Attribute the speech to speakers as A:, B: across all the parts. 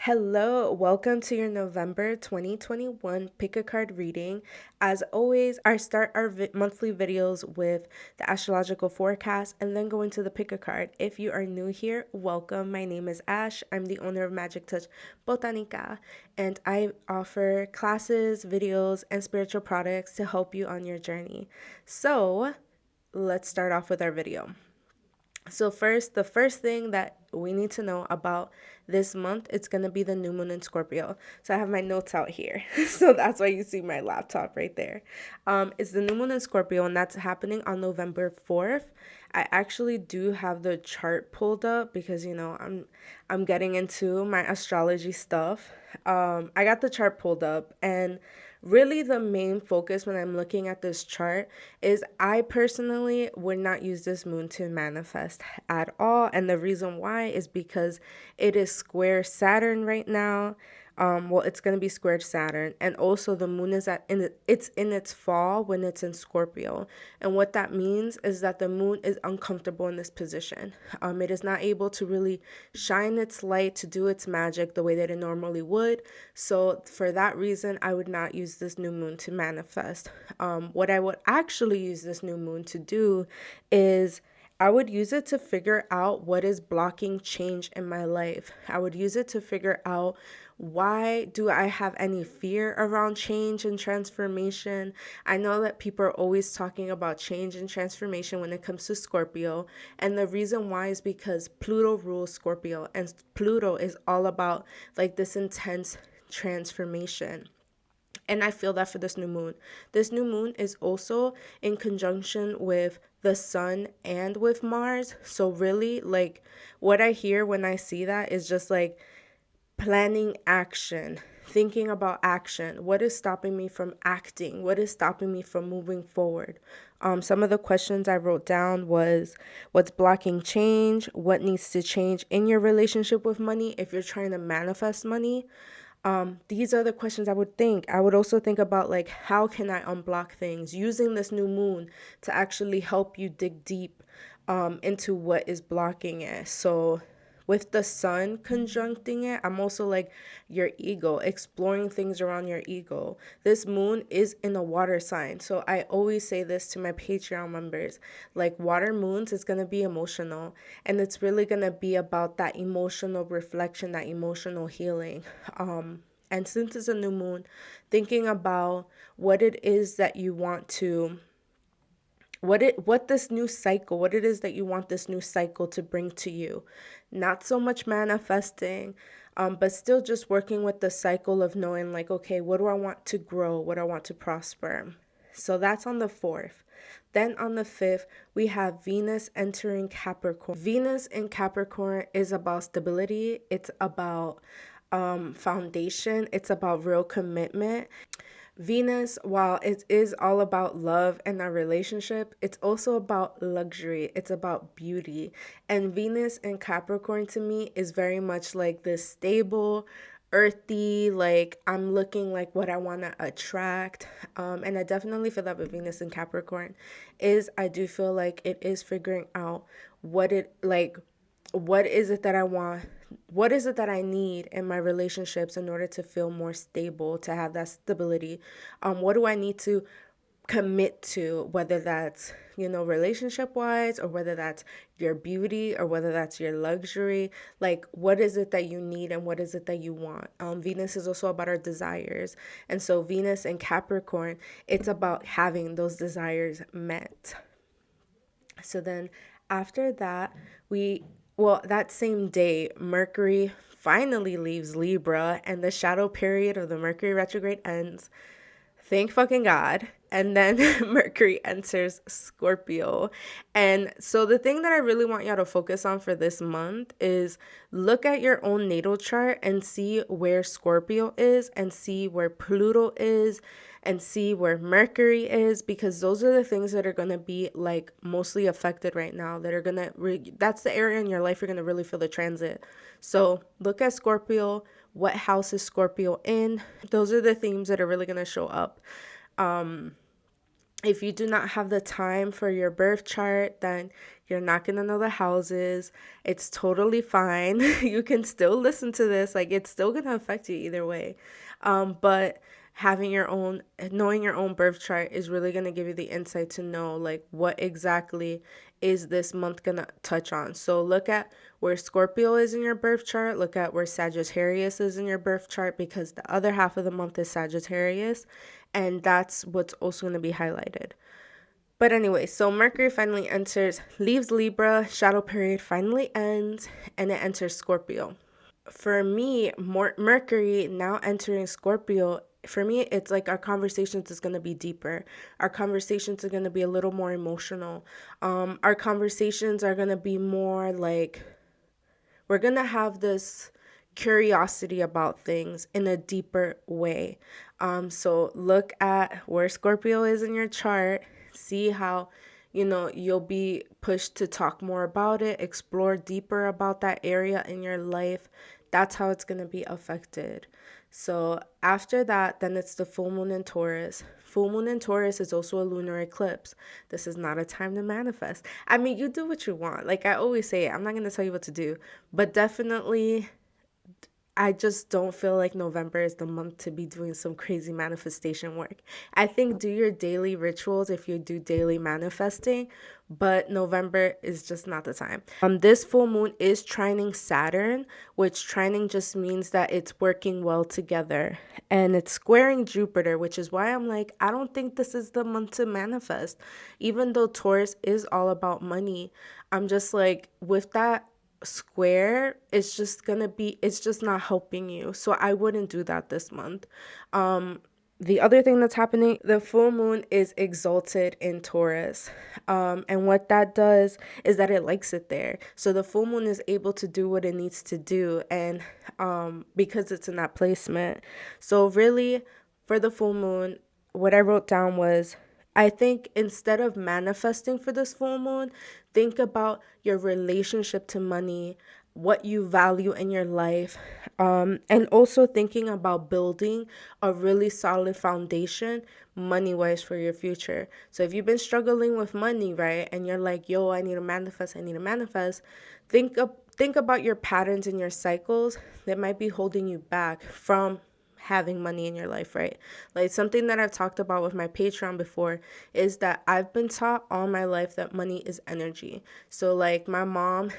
A: Hello, welcome to your November 2021 pick a card reading. As always, I start our monthly videos with the astrological forecast and then go into the pick a card. If you are new here, welcome. My name is Ash. I'm the owner of Magic Touch Botanica, and I offer classes, videos, and spiritual products to help you on your journey. So, let's start off with our video. So the first thing that we need to know about this month, it's going to be the new moon in Scorpio. So I have my notes out here. So that's why you see my laptop right there. It's the new moon in Scorpio, and that's happening on November 4th. I actually do have the chart pulled up because, I'm getting into my astrology stuff. I got the chart pulled up, and really the main focus when I'm looking at this chart is I personally would not use this moon to manifest at all. And the reason why is because it is square Saturn right now. It's going to be squared Saturn, and also the moon is it's in its fall when it's in Scorpio. And what that means is that the moon is uncomfortable in this position. It is not able to really shine its light to do its magic the way that it normally would. So for that reason, I would not use this new moon to manifest. What I would actually use this new moon to do is I would use it to figure out what is blocking change in my life. I would use it to figure out, why do I have any fear around change and transformation? I know that people are always talking about change and transformation when it comes to Scorpio. And the reason why is because Pluto rules Scorpio, and Pluto is all about like this intense transformation. And I feel that for this new moon. This new moon is also in conjunction with the sun and with Mars. So really, like, what I hear when I see that is just like planning action, thinking about action. What is stopping me from acting? What is stopping me from moving forward? Some of the questions I wrote down was, what's blocking change? What needs to change in your relationship with money if you're trying to manifest money? These are the questions I would think. I would also think about, like, how can I unblock things using this new moon to actually help you dig deep into what is blocking it. So with the sun conjuncting it, I'm also like your ego, exploring things around your ego. This moon is in a water sign. So I always say this to my Patreon members, like, water moons is going to be emotional, and it's really going to be about that emotional reflection, that emotional healing. And since it's a new moon, thinking about what it is that you want to what it is that you want this new cycle to bring to you. Not so much manifesting, but still just working with the cycle of knowing, like, okay, what do I want to grow? What do I want to prosper? So that's on the 4th. Then on the 5th, we have Venus entering Capricorn. Venus in Capricorn is about stability. It's about foundation. It's about real commitment. Venus, while it is all about love and our relationship, it's also about luxury. It's about beauty. And Venus in Capricorn to me is very much like this stable, earthy, like, I'm looking like what I want to attract. And I definitely feel that with Venus in Capricorn I do feel like it is figuring out what is it that I want? What is it that I need in my relationships in order to feel more stable, to have that stability? What do I need to commit to, whether that's, relationship wise, or whether that's your beauty, or whether that's your luxury? Like, what is it that you need and what is it that you want? Venus is also about our desires. And so Venus in Capricorn, it's about having those desires met. So then after that, that same day, Mercury finally leaves Libra and the shadow period of the Mercury retrograde ends. Thank fucking God. And then Mercury enters Scorpio. And so the thing that I really want y'all to focus on for this month is look at your own natal chart and see where Scorpio is, and see where Pluto is, and see where Mercury is, because those are the things that are going to be like mostly affected right now, that are going to that's the area in your life you're going to really feel the transit. So look at Scorpio. What house is Scorpio in? Those are the themes that are really going to show up. If you do not have the time for your birth chart, then you're not going to know the houses. It's totally fine. You can still listen to this. Like, it's still going to affect you either way. But knowing your own birth chart is really going to give you the insight to know, like, what exactly is this month going to touch on. So look at where Scorpio is in your birth chart. Look at where Sagittarius is in your birth chart, because the other half of the month is Sagittarius. And that's what's also going to be highlighted. But anyway, so Mercury finally leaves Libra, shadow period finally ends, and it enters Scorpio. For me, Mercury now entering Scorpio, for me, it's like our conversations is going to be deeper. Our conversations are going to be a little more emotional. Our conversations are going to be more like, we're going to have this curiosity about things in a deeper way. So look at where Scorpio is in your chart, see how, you'll be pushed to talk more about it, explore deeper about that area in your life. That's how it's going to be affected. So after that, then it's the full moon in Taurus. Full moon in Taurus is also a lunar eclipse. This is not a time to manifest. I mean, you do what you want. Like I always say, I'm not going to tell you what to do, but definitely I just don't feel like November is the month to be doing some crazy manifestation work. I think do your daily rituals if you do daily manifesting, but November is just not the time. This full moon is trining Saturn, which trining just means that it's working well together. And it's squaring Jupiter, which is why I'm like, I don't think this is the month to manifest. Even though Taurus is all about money, I'm just like, with that square, it's just not helping you. So I wouldn't do that this month. The other thing that's happening, the full moon is exalted in Taurus. And what that does is that it likes it there. So the full moon is able to do what it needs to do. And because it's in that placement. So really, for the full moon, what I wrote down was, I think instead of manifesting for this full moon, think about your relationship to money, what you value in your life, and also thinking about building a really solid foundation money-wise for your future. So if you've been struggling with money, right, and you're like, yo, I need to manifest, think about your patterns and your cycles that might be holding you back from having money in your life, right? Like something that I've talked about with my Patreon before is that I've been taught all my life that money is energy. So like my mom,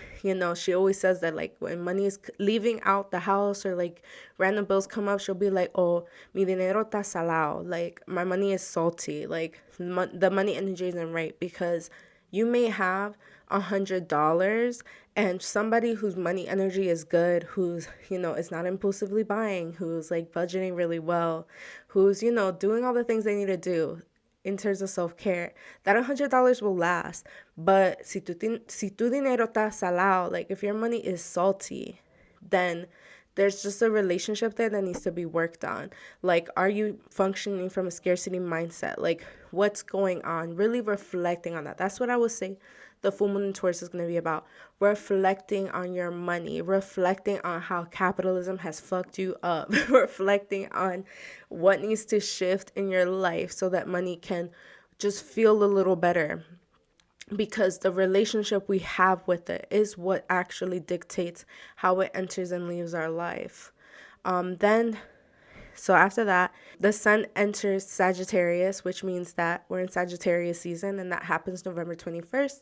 A: she always says that like when money is leaving out the house or like random bills come up, she'll be like, oh, mi dinero está salado. Like my money is salty. Like the money energy isn't right, because you may have $100 and somebody whose money energy is good, who's, is not impulsively buying, who's like budgeting really well, who's, doing all the things they need to do in terms of self-care, that $100 will last. But si tu dinero está salado, like if your money is salty, then there's just a relationship there that needs to be worked on. Like, are you functioning from a scarcity mindset? Like, what's going on? Really reflecting on that. That's what I would say the full moon in Taurus is going to be about. Reflecting on your money, reflecting on how capitalism has fucked you up, reflecting on what needs to shift in your life so that money can just feel a little better. Because the relationship we have with it is what actually dictates how it enters and leaves our life. So after that, the sun enters Sagittarius, which means that we're in Sagittarius season, and that happens November 21st.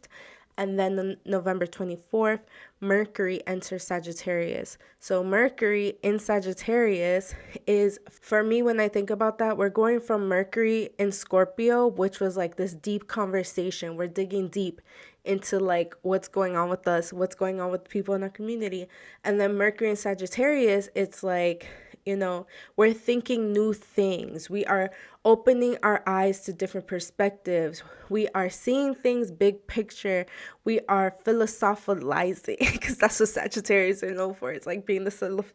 A: And then on November 24th, Mercury enters Sagittarius. So Mercury in Sagittarius is, for me, when I think about that, we're going from Mercury in Scorpio, which was like this deep conversation. We're digging deep into like what's going on with us, what's going on with people in our community. And then Mercury in Sagittarius, it's like, we're thinking new things. We are opening our eyes to different perspectives. We are seeing things big picture. We are philosophizing, because that's what Sagittarius are known for. It's like being the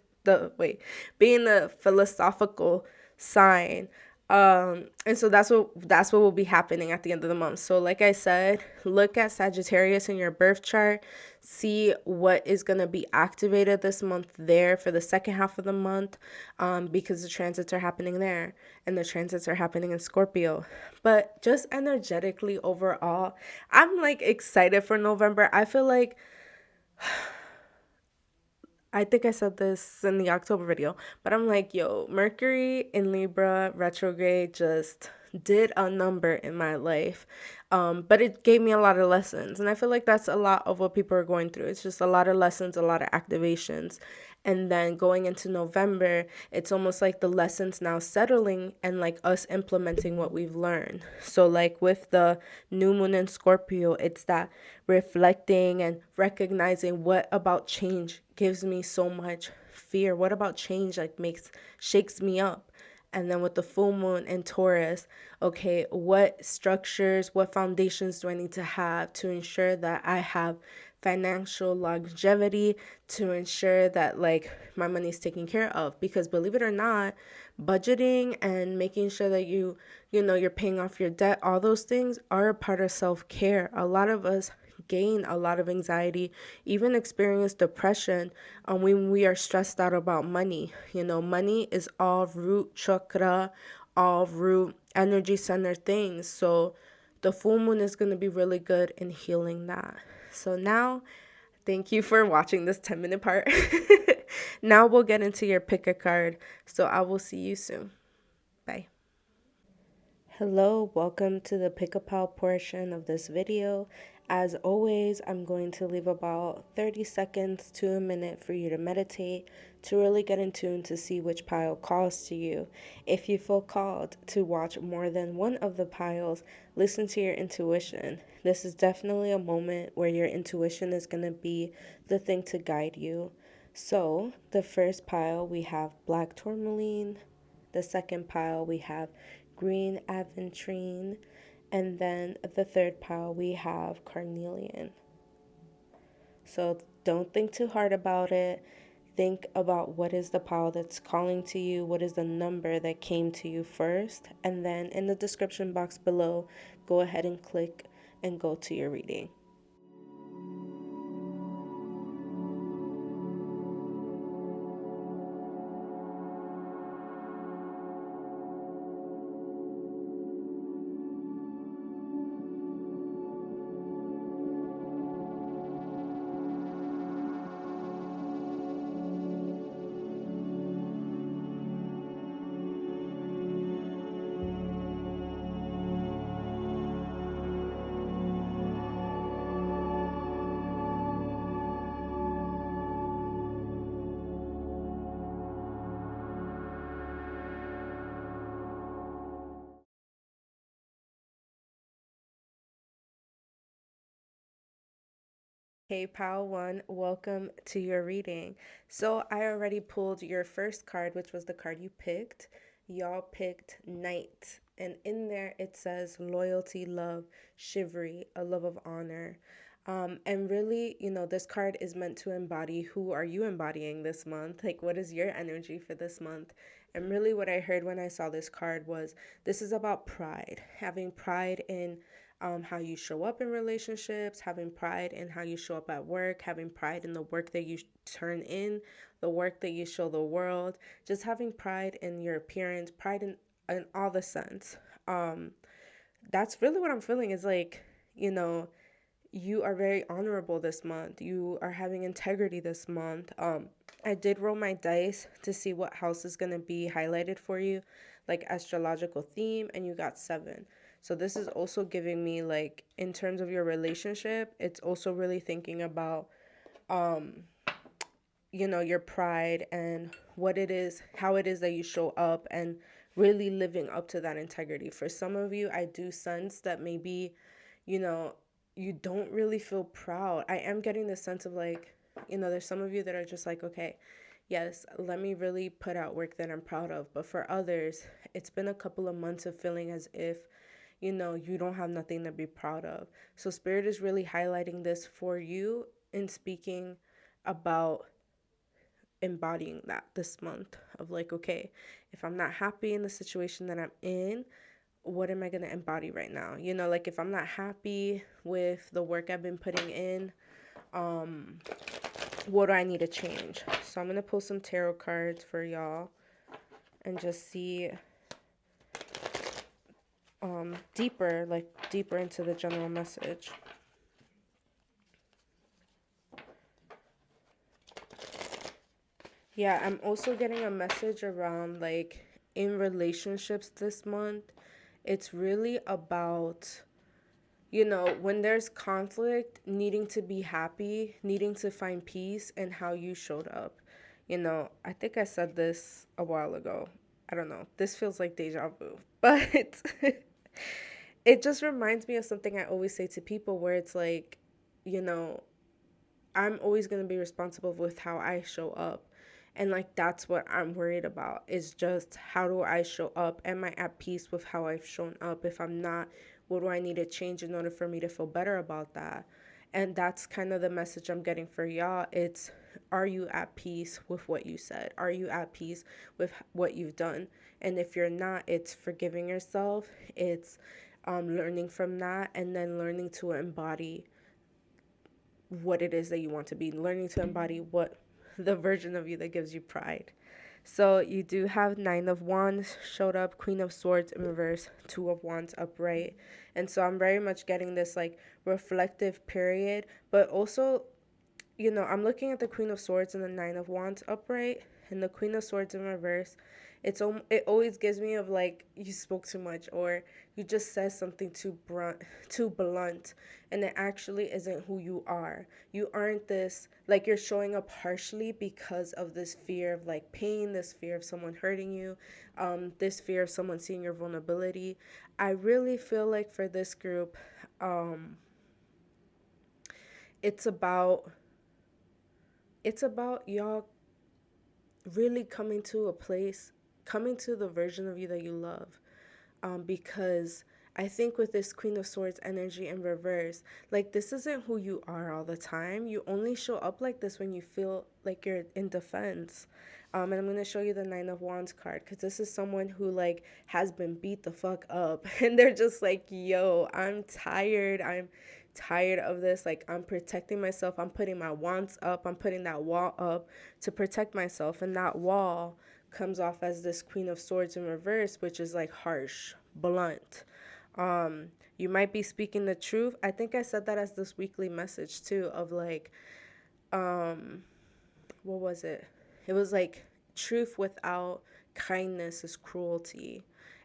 A: philosophical sign. And so that's what will be happening at the end of the month. So like I said, look at Sagittarius in your birth chart, see what is going to be activated this month there for the second half of the month, because the transits are happening there and the transits are happening in Scorpio. But just energetically overall, I'm like excited for November. I think I said this in the October video, but I'm like, yo, Mercury in Libra retrograde just did a number in my life. But it gave me a lot of lessons. And I feel like that's a lot of what people are going through. It's just a lot of lessons, a lot of activations. And then going into November, it's almost like the lessons now settling and like us implementing what we've learned. So, like with the new moon in Scorpio, it's that reflecting and recognizing what about change gives me so much fear. What about change like shakes me up? And then with the full moon in Taurus, okay, what structures, what foundations do I need to have to ensure that I have financial longevity, to ensure that like my money is taken care of? Because believe it or not, budgeting and making sure that you're paying off your debt, all those things are a part of self-care. A lot of us gain a lot of anxiety, even experience depression, when we are stressed out about money. Money is all root chakra, all root energy center things. So the full moon is going to be really good in healing that. So now, thank you for watching this 10-minute part. Now we'll get into your pick a card. So I will see you soon. Bye. Hello, welcome to the pick a pal portion of this video. As always, I'm going to leave about 30 seconds to a minute for you to meditate, to really get in tune to see which pile calls to you. If you feel called to watch more than one of the piles, listen to your intuition. This is definitely a moment where your intuition is going to be the thing to guide you. So, the first pile we have Black Tourmaline. The second pile we have green Aventurine, and then the third pile we have Carnelian. So don't think too hard about it. Think about what is the pile that's calling to you, what is the number that came to you first, and then in the description box below, go ahead and click and go to your reading. Hey, Pal One, welcome to your reading. So, I already pulled your first card, which was the card you picked. Y'all picked Knight, and in there it says loyalty, love, chivalry, a love of honor. And really, this card is meant to embody who are you embodying this month? Like, what is your energy for this month? And really, what I heard when I saw this card was this is about pride, having pride in how you show up in relationships, having pride in how you show up at work, having pride in the work that you turn in, the work that you show the world, just having pride in your appearance, pride in all the sense. That's really what I'm feeling is like, you know, you are very honorable this month. You are having integrity this month. I did roll my dice to see what house is going to be highlighted for you, like astrological theme, and you got 7. So this is also giving me like in terms of your relationship, it's also really thinking about your pride and what it is, how it is that you show up and really living up to that integrity. For some of you, I do sense that maybe, you know, you don't really feel proud. I am getting the sense of like, there's some of you that are just like, okay, yes, let me really put out work that I'm proud of. But for others, it's been a couple of months of feeling as if, you don't have nothing to be proud of. So Spirit is really highlighting this for you in speaking about embodying that this month of like, okay, if I'm not happy in the situation that I'm in, what am I going to embody right now? You know, like if I'm not happy with the work I've been putting in, what do I need to change? So I'm going to pull some tarot cards for y'all and just see deeper into the general message. Yeah, I'm also getting a message around like in relationships this month. It's really about, you know, when there's conflict, needing to be happy, needing to find peace, and how you showed up. You know, I think I said this a while ago. I don't know. This feels like deja vu. But it just reminds me of something I always say to people where it's like, you know, I'm always going to be responsible with how I show up. And like that's what I'm worried about is just how do I show up? Am I at peace with how I've shown up? If I'm not, what do I need to change in order for me to feel better about that? And that's kind of the message I'm getting for y'all. It's, are you at peace with what you said? Are you at peace with what you've done? And if you're not, it's forgiving yourself. It's learning from that and then learning to embody what it is that you want to be, learning to embody what the version of you that gives you pride. So you do have Nine of Wands showed up, Queen of Swords in reverse, Two of Wands upright. And so I'm very much getting this like reflective period, but also, you know, I'm looking at the Queen of Swords and the Nine of Wands upright and the Queen of Swords in reverse. It always gives me of like you spoke too much or you just said something too blunt, and it actually isn't who you are. You aren't this like you're showing up harshly because of this fear of like pain, this fear of someone hurting you, this fear of someone seeing your vulnerability. I really feel like for this group, it's about y'all really coming to a place, coming to the version of you that you love. Because I think with this Queen of Swords energy in reverse, like this isn't who you are all the time. You only show up like this when you feel like you're in defense. And I'm going to show you the Nine of Wands card because this is someone who like has been beat the fuck up and they're just like, yo, I'm tired. I'm tired of this. Like I'm protecting myself. I'm putting my wands up. I'm putting that wall up to protect myself. And that wall comes off as this Queen of Swords in reverse, which is like harsh, blunt. You might be speaking the truth. I think I said that as this weekly message too of like, what was it? It was like truth without kindness is cruelty.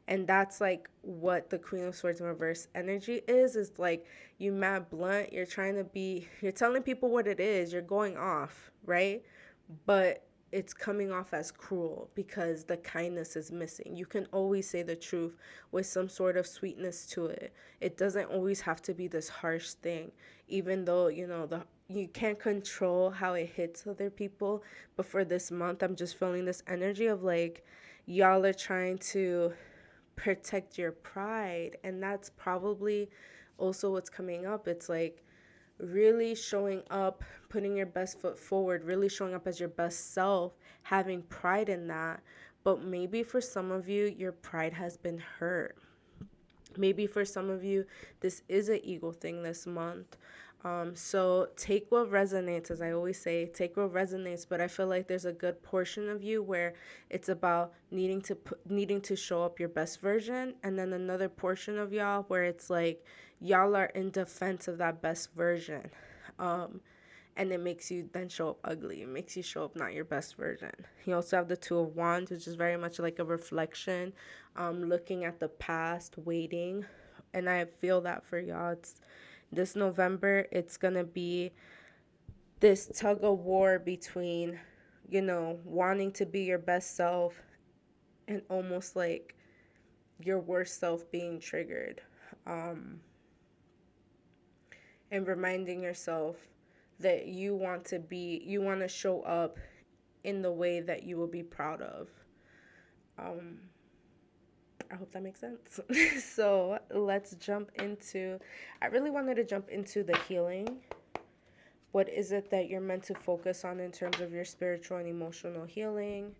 A: And that's like what the Queen of Swords in reverse energy is like you mad blunt, you're telling people what it is, you're going off, right? But it's coming off as cruel because the kindness is missing. You can always say the truth with some sort of sweetness to it. It doesn't always have to be this harsh thing, even though, you know, you can't control how it hits other people. But for this month, I'm just feeling this energy of like, y'all are trying to protect your pride. And that's probably also what's coming up. It's like, really showing up, putting your best foot forward, really showing up as your best self, having pride in that. But maybe for some of you, your pride has been hurt. Maybe for some of you, this is an ego thing this month. So take what resonates, as I always say, take what resonates. But I feel like there's a good portion of you where it's about needing to show up your best version, and then another portion of y'all where it's like y'all are in defense of that best version. And it makes you then show up ugly. It makes you show up not your best version. You also have the Two of Wands, which is very much like a reflection, looking at the past, waiting. And I feel that for y'all. It's this November, it's going to be this tug of war between, you know, wanting to be your best self and almost like your worst self being triggered. And reminding yourself that you want to show up in the way that you will be proud of. I hope that makes sense. So let's jump into, I really wanted to jump into the healing, What is it that you're meant to focus on in terms of your spiritual and emotional healing?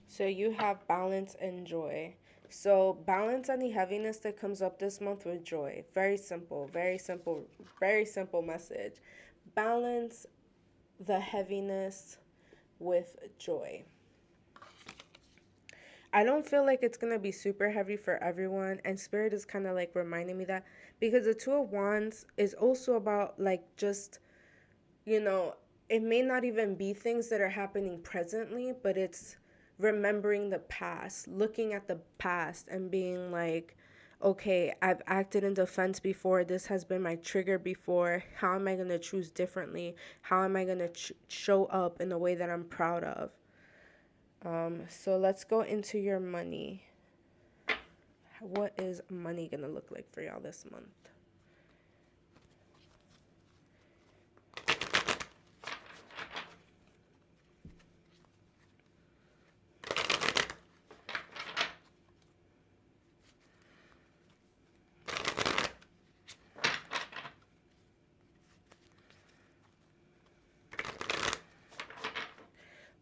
A: So you have balance and joy. So balance any heaviness that comes up this month with joy. Very simple, very simple message. Balance the heaviness with joy. I don't feel like it's going to be super heavy for everyone. And Spirit is kind of like reminding me that because the Two of Wands is also about like just, you know, it may not even be things that are happening presently, but it's remembering the past, looking at the past and being like, okay, I've acted in defense before. This has been my trigger before. How am I going to choose differently? How am I going to show up in a way that I'm proud of? So let's go into your money. What is money going to look like for y'all this month?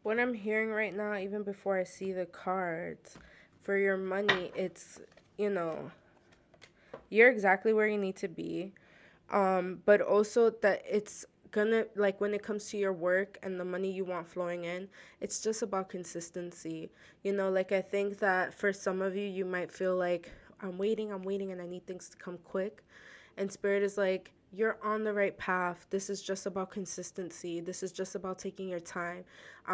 A: What I'm hearing right now, even before I see the cards, for your money, it's, you know, you're exactly where you need to be. But also that it's gonna, like, when it comes to your work and the money you want flowing in, it's just about consistency. You know, like, I think that for some of you, you might feel like, I'm waiting, and I need things to come quick. And Spirit is like, you're on the right path. This is just about consistency. This is just about taking your time.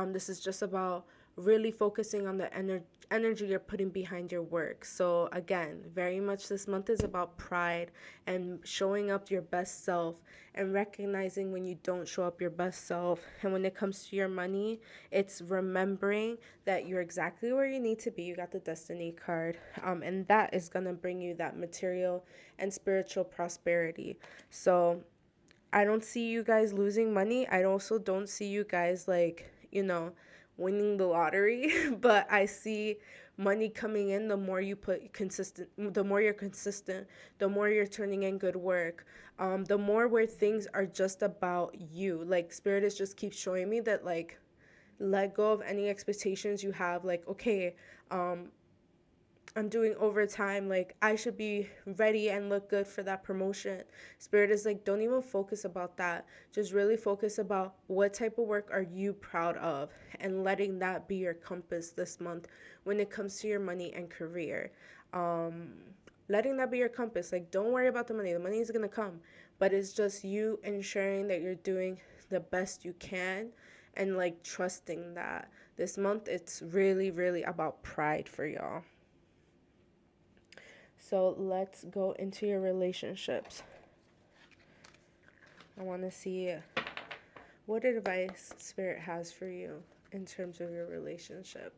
A: This is just about really focusing on the energy you're putting behind your work. So again, very much this month is about pride and showing up your best self and recognizing when you don't show up your best self. And when it comes to your money, it's remembering that you're exactly where you need to be. You got the Destiny card, and that is going to bring you that material and spiritual prosperity. So I don't see you guys losing money. I also don't see you guys, like, you know, winning the lottery, but I see money coming in the more you put consistent, the more you're consistent, the more you're turning in good work, the more where things are just about you. Like, Spirit is just keeps showing me that, like, let go of any expectations you have. Like, okay, I'm doing overtime, like, I should be ready and look good for that promotion. Spirit is like, don't even focus about that. Just really focus about what type of work are you proud of, and letting that be your compass this month when it comes to your money and career. Letting that be your compass. Like, don't worry about the money. The money is going to come, but it's just you ensuring that you're doing the best you can, and like trusting that this month it's really, really about pride for y'all. So let's go into your relationships. I want to see what advice Spirit has for you in terms of your relationship.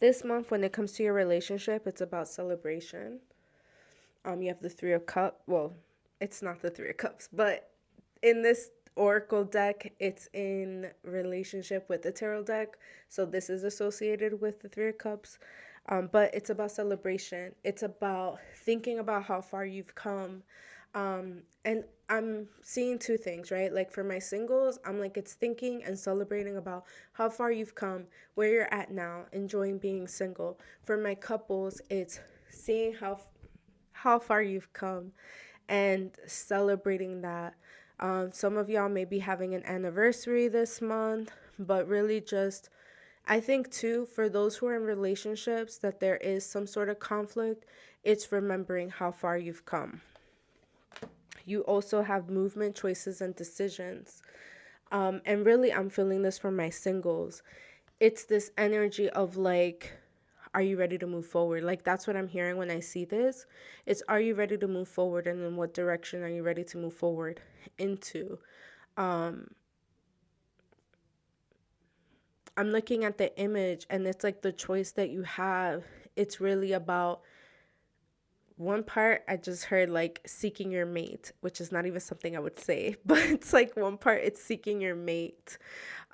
A: This month, when it comes to your relationship, it's about celebration. You have the Three of Cups. Well, it's not the Three of Cups, but in this Oracle deck, it's in relationship with the Tarot deck. So this is associated with the Three of Cups. But it's about celebration. It's about thinking about how far you've come. And I'm seeing two things, right? Like, for my singles, I'm like, it's thinking and celebrating about how far you've come, where you're at now, enjoying being single. For my couples, it's seeing how far you've come and celebrating that. Some of y'all may be having an anniversary this month, but really just I think too, for those who are in relationships that there is some sort of conflict, it's remembering how far you've come. You also have movement, choices, and decisions. And really, I'm feeling this from my singles. It's this energy of like, are you ready to move forward? Like, that's what I'm hearing when I see this. It's, are you ready to move forward? And in what direction are you ready to move forward into? I'm looking at the image, and it's like the choice that you have. It's really about one part. I just heard like seeking your mate, which is not even something I would say, but it's like one part it's seeking your mate.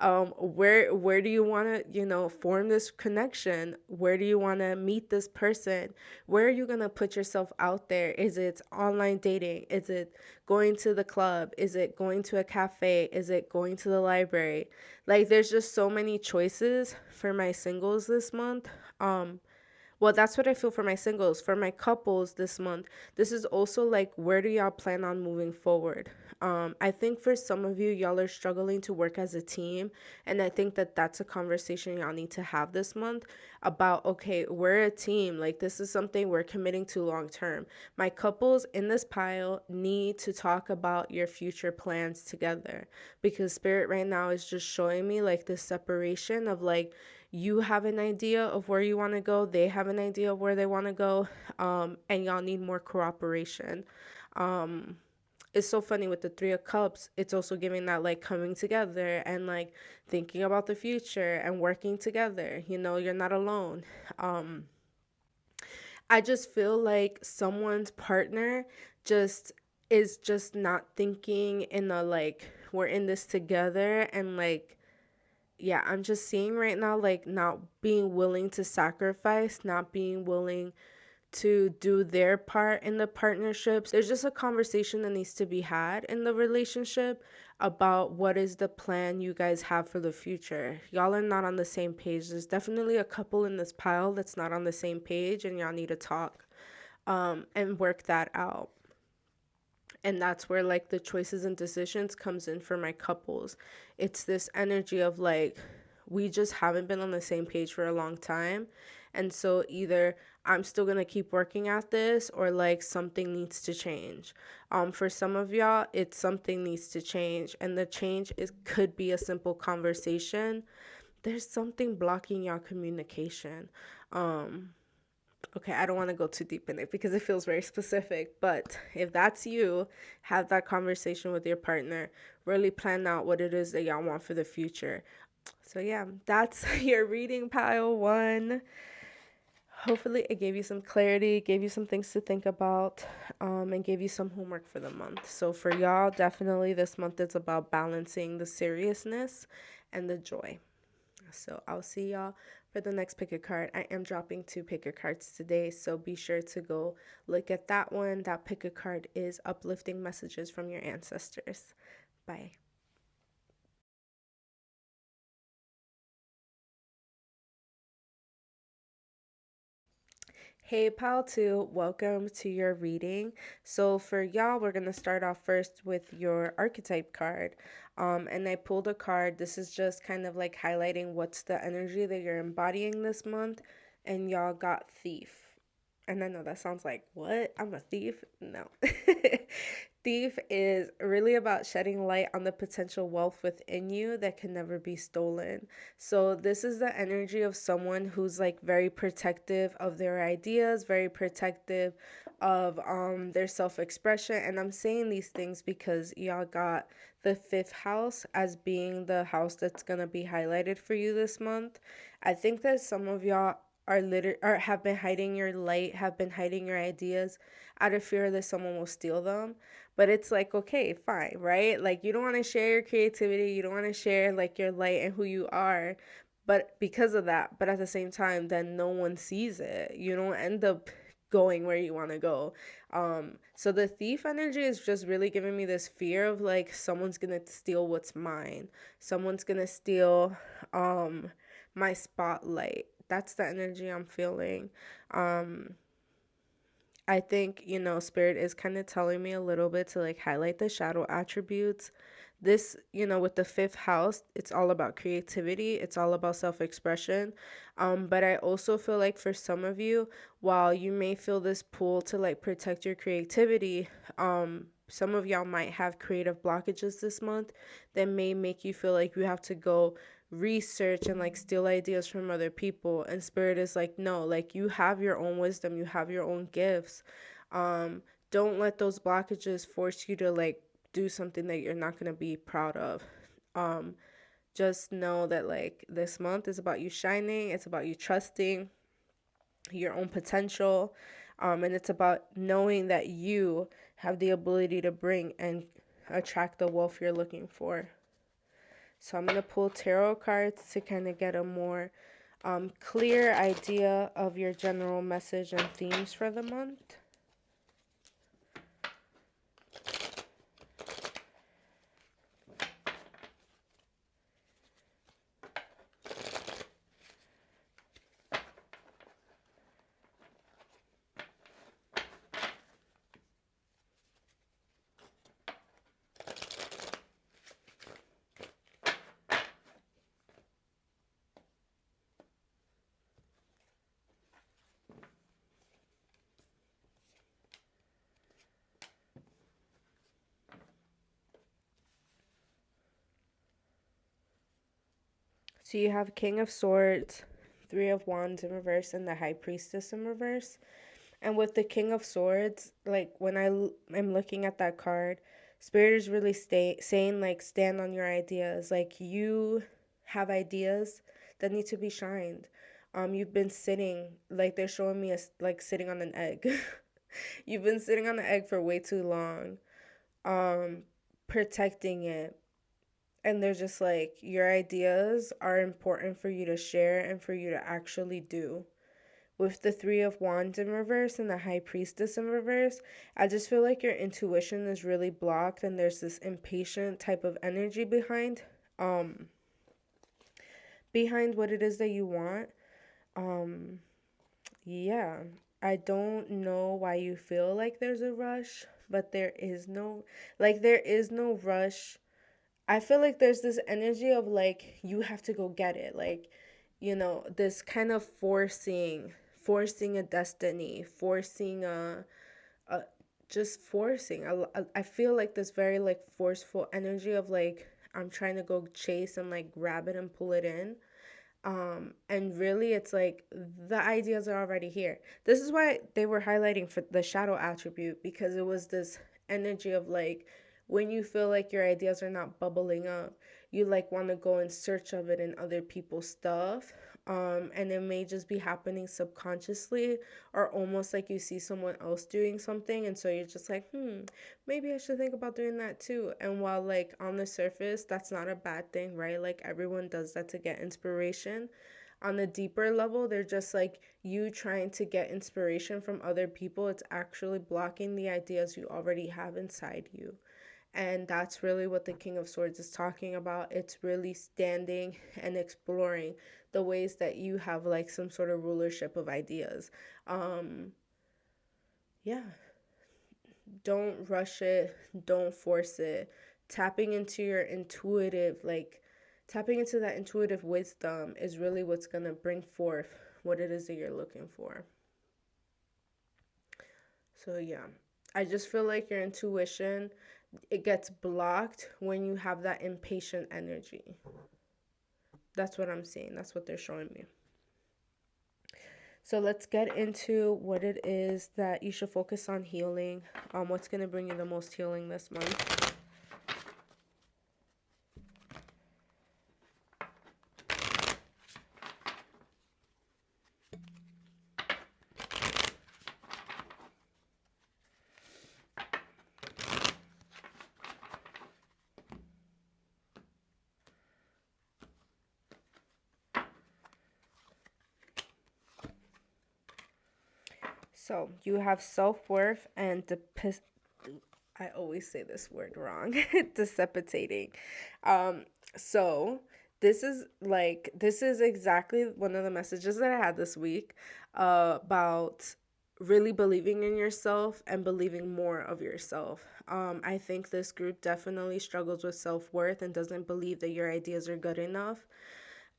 A: Where do you want to, form this connection? Where do you want to meet this person? Where are you going to put yourself out there? Is it online dating? Is it going to the club? Is it going to a cafe? Is it going to the library? Like, there's just so many choices for my singles this month. Well, that's what I feel for my singles. For my couples this month, this is also like, where do y'all plan on moving forward? I think for some of you, y'all are struggling to work as a team. And I think that that's a conversation y'all need to have this month about, okay, we're a team. Like, this is something we're committing to long term. My couples in this pile need to talk about your future plans together, because Spirit right now is just showing me like this separation of like, you have an idea of where you want to go, they have an idea of where they want to go, and y'all need more cooperation. It's so funny with the Three of Cups, it's also giving that like coming together and like thinking about the future and working together. You're not alone. I just feel like someone's partner just is just not thinking in a like, we're in this together, and like, yeah, I'm just seeing right now, like, not being willing to sacrifice, not being willing to do their part in the partnerships. There's just a conversation that needs to be had in the relationship about what is the plan you guys have for the future. Y'all are not on the same page. There's definitely a couple in this pile that's not on the same page, and y'all need to talk and work that out. And that's where like the choices and decisions comes in for my couples. It's this energy of like, we just haven't been on the same page for a long time, and so either I'm still gonna keep working at this, or like something needs to change. For some of y'all, it's something needs to change, and the change is could be a simple conversation. There's something blocking y'all communication. Okay, I don't want to go too deep in it because it feels very specific, but if that's you, have that conversation with your partner. Really plan out what it is that y'all want for the future. So, yeah, that's your reading, pile one. Hopefully, it gave you some clarity, gave you some things to think about, and gave you some homework for the month. So, for y'all, definitely this month is about balancing the seriousness and the joy. So I'll see y'all for the next pick a card. I am dropping 2 pick a cards today, so be sure to go look at that one. That pick a card is uplifting messages from your ancestors. Bye. Hey, pal, two, welcome to your reading. So, for y'all, we're going to start off first with your archetype card. And I pulled a card. This is just kind of like highlighting what's the energy that you're embodying this month. And y'all got thief. And I know that sounds like, what? I'm a thief? No. Thief is really about shedding light on the potential wealth within you that can never be stolen. So this is the energy of someone who's like very protective of their ideas, very protective of their self-expression. And I'm saying these things because y'all got the 5th house as being the house that's going to be highlighted for you this month. I think that some of y'all or have been hiding your light, have been hiding your ideas out of fear that someone will steal them. But it's like, okay, fine, right? Like, you don't want to share your creativity, you don't want to share like your light and who you are, but because of that, but at the same time, then no one sees it. You don't end up going where you want to go. So the thief energy is just really giving me this fear of like, someone's gonna steal what's mine, someone's gonna steal my spotlight. That's the energy I'm feeling. I think, Spirit is kind of telling me a little bit to like highlight the shadow attributes this, with the fifth house, it's all about creativity, it's all about self-expression. But I also feel like for some of you, while you may feel this pull to like protect your creativity, some of y'all might have creative blockages this month that may make you feel like you have to go research and like steal ideas from other people. And Spirit is like, no, like you have your own wisdom, you have your own gifts. Don't let those blockages force you to like do something that you're not going to be proud of. Just know that like this month is about you shining, it's about you trusting your own potential, and it's about knowing that you have the ability to bring and attract the wealth you're looking for. So I'm going to pull tarot cards to kind of get a more clear idea of your general message and themes for the month. So you have King of Swords, Three of Wands in reverse, and the High Priestess in reverse. And with the King of Swords, like when I'm looking at that card, Spirit is really saying like stand on your ideas. Like you have ideas that need to be shined. You've been sitting, like they're showing me like sitting on an egg. You've been sitting on the egg for way too long, protecting it. And they're just like, your ideas are important for you to share and for you to actually do. With the Three of Wands in reverse and the High Priestess in reverse, I just feel like your intuition is really blocked and there's this impatient type of energy behind what it is that you want. Yeah. I don't know why you feel like there's a rush, but there is no rush. I feel like there's this energy of like you have to go get it. Like, this kind of forcing a destiny, forcing a just forcing. I feel like this very like forceful energy of like I'm trying to go chase and like grab it and pull it in. And really it's like the ideas are already here. This is why they were highlighting for the shadow attribute, because it was this energy of like when you feel like your ideas are not bubbling up, you like want to go in search of it in other people's stuff. And it may just be happening subconsciously, or almost like you see someone else doing something and so you're just like, maybe I should think about doing that too. And while like on the surface that's not a bad thing, right? Like everyone does that to get inspiration. On a deeper level, they're just like you trying to get inspiration from other people. It's actually blocking the ideas you already have inside you. And that's really what the King of Swords is talking about. It's really standing and exploring the ways that you have like some sort of rulership of ideas. Yeah. Don't rush it. Don't force it. Tapping into your tapping into that intuitive wisdom is really what's going to bring forth what it is that you're looking for. So yeah, I just feel like your intuition, it gets blocked when you have that impatient energy. That's what I'm seeing. That's what they're showing me. So let's get into what it is that you should focus on healing. What's going to bring you the most healing this month. So you have self-worth and I always say this word wrong. Dissipating. So this is exactly one of the messages that I had this week about really believing in yourself and believing more of yourself. I think this group definitely struggles with self-worth and doesn't believe that your ideas are good enough.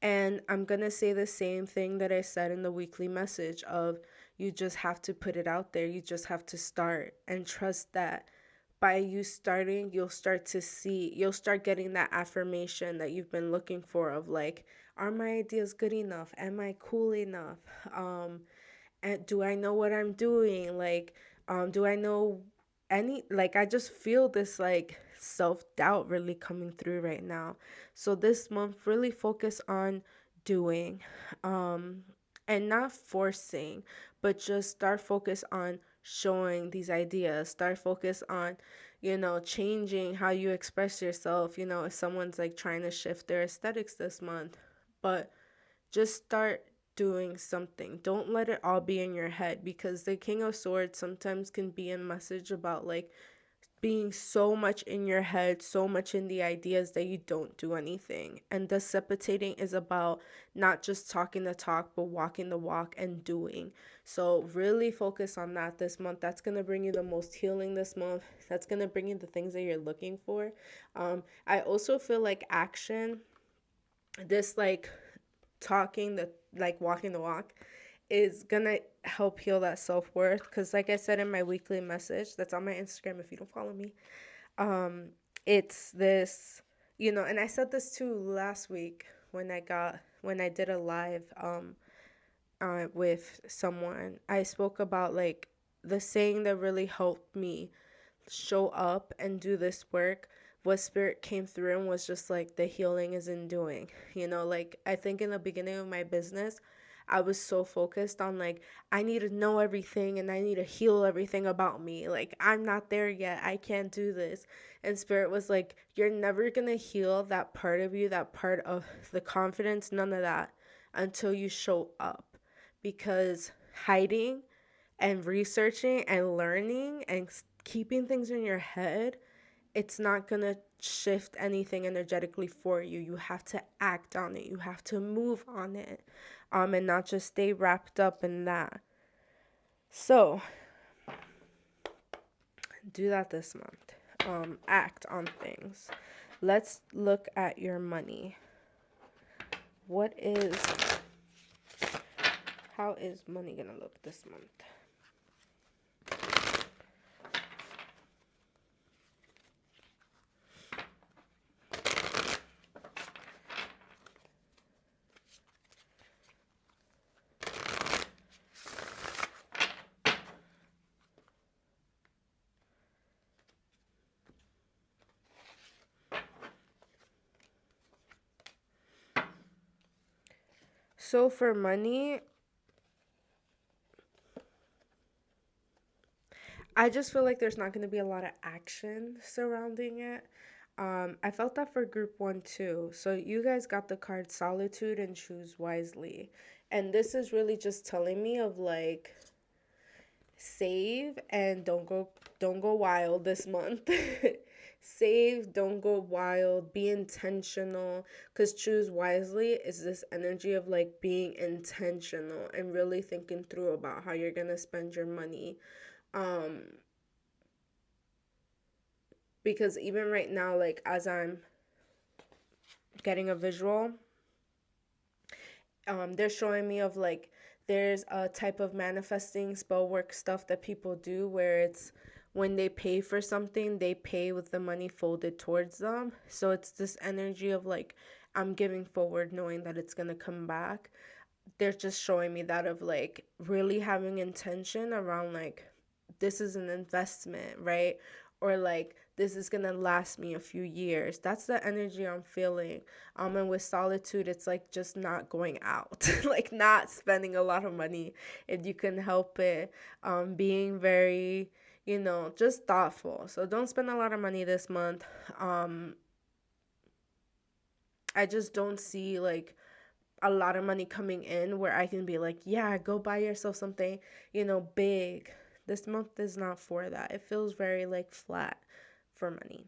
A: And I'm going to say the same thing that I said in the weekly message of you just have to put it out there. You just have to start and trust that by you starting, you'll start getting that affirmation that you've been looking for of like, are my ideas good enough? Am I cool enough? And do I know what I'm doing? Like, do I know like I just feel this like self-doubt really coming through right now. So this month really focus on doing, and not forcing, but just start focus on showing these ideas. Start focus on, changing how you express yourself. If someone's like trying to shift their aesthetics this month, but just start doing something. Don't let it all be in your head, because the King of Swords sometimes can be a message about like being so much in your head, so much in the ideas that you don't do anything. And dissipating is about not just talking the talk, but walking the walk and doing. So really focus on that this month. That's going to bring you the most healing this month. That's going to bring you the things that you're looking for. I also feel like action, this like talking, the like walking the walk, is gonna help heal that self-worth, because like I said in my weekly message that's on my Instagram if you don't follow me, it's this, and I said this too last week when I did a live with someone. I spoke about like the saying that really helped me show up and do this work. What spirit came through and was just like, the healing is in doing. Like I think in the beginning of my business, I was so focused on like, I need to know everything and I need to heal everything about me. Like, I'm not there yet. I can't do this. And spirit was like, you're never going to heal that part of you, that part of the confidence, none of that, until you show up. Because hiding and researching and learning and keeping things in your head, it's not going to shift anything energetically for you. You have to act on it. You have to move on it, and not just stay wrapped up in that. So do that this month. Act on things. Let's look at your money. How is money going to look this month? So for money, I just feel like there's not going to be a lot of action surrounding it. I felt that for group 1 too. So you guys got the card Solitude and Choose Wisely. And this is really just telling me of like, save and don't go wild this month. Save, don't go wild, be intentional, because Choose Wisely is this energy of like being intentional and really thinking through about how you're gonna spend your money. Because even right now, like as I'm getting a visual, they're showing me of like, there's a type of manifesting spell work stuff that people do where it's when they pay for something, they pay with the money folded towards them. So it's this energy of like, I'm giving forward knowing that it's gonna come back. They're just showing me that of like really having intention around like, this is an investment, right? Or like, this is gonna last me a few years. That's the energy I'm feeling. And with Solitude, it's like just not going out, like not spending a lot of money if you can help it. Being very, just thoughtful. So don't spend a lot of money this month. I just don't see like a lot of money coming in where I can be like, yeah, go buy yourself something, big. This month is not for that. It feels very like flat for money.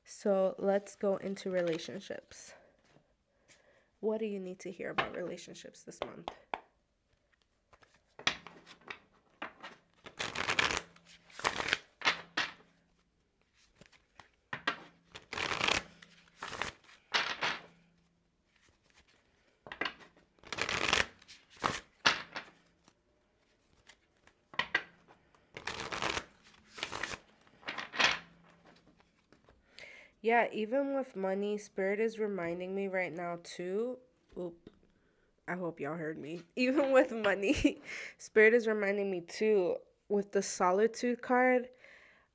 A: So let's go into relationships. What do you need to hear about relationships this month? Yeah, even with money, Spirit is reminding me right now too. Oop, I hope y'all heard me. Even with money, Spirit is reminding me too with the Solitude card.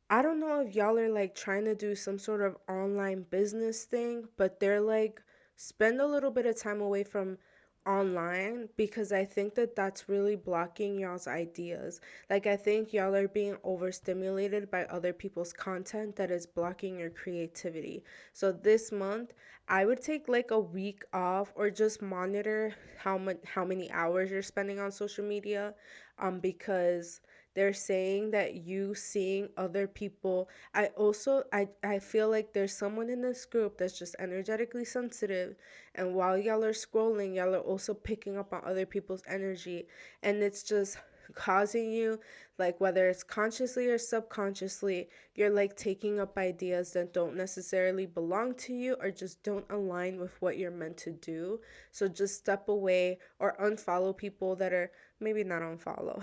A: I don't know if y'all are like trying to do some sort of online business thing, but they're like, spend a little bit of time away from online because I think that that's really blocking y'all's ideas. Like, I think y'all are being overstimulated by other people's content that is blocking your creativity. So this month, I would take like a week off or just monitor how many hours you're spending on social media, because they're saying that you seeing other people, I feel like there's someone in this group that's just energetically sensitive, and while y'all are scrolling, y'all are also picking up on other people's energy, and it's just causing you, like, whether it's consciously or subconsciously, you're like taking up ideas that don't necessarily belong to you or just don't align with what you're meant to do. So just step away or unfollow people that are, maybe not unfollow,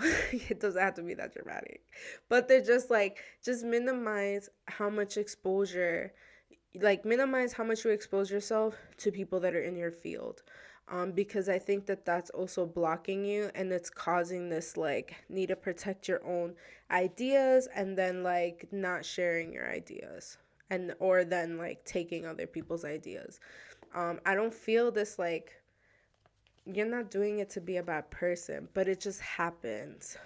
A: it doesn't have to be that dramatic, but they're just like, just minimize how much exposure, like minimize how much you expose yourself to people that are in your field, because I think that that's also blocking you, and it's causing this like need to protect your own ideas and then like not sharing your ideas, and or then like taking other people's ideas. I don't feel this like, you're not doing it to be a bad person, but it just happens.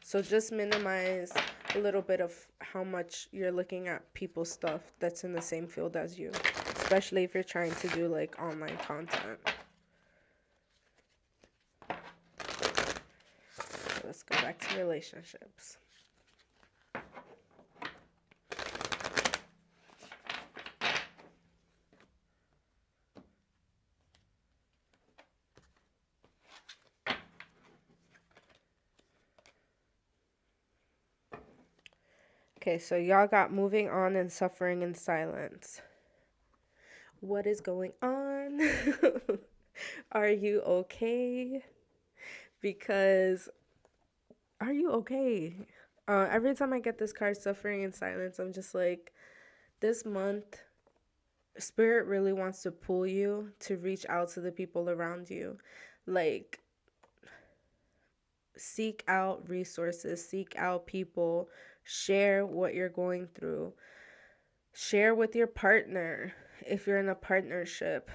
A: So just minimize a little bit of how much you're looking at people's stuff that's in the same field as you, especially if you're trying to do like online content. So let's go back to relationships. Okay, so y'all got moving on and suffering in silence. What is going on? Are you okay? Because are you okay? Every time I get this card, suffering in silence, I'm just like, this month, Spirit really wants to pull you to reach out to the people around you. Like, seek out resources, seek out people, share what you're going through, share with your partner if you're in a partnership.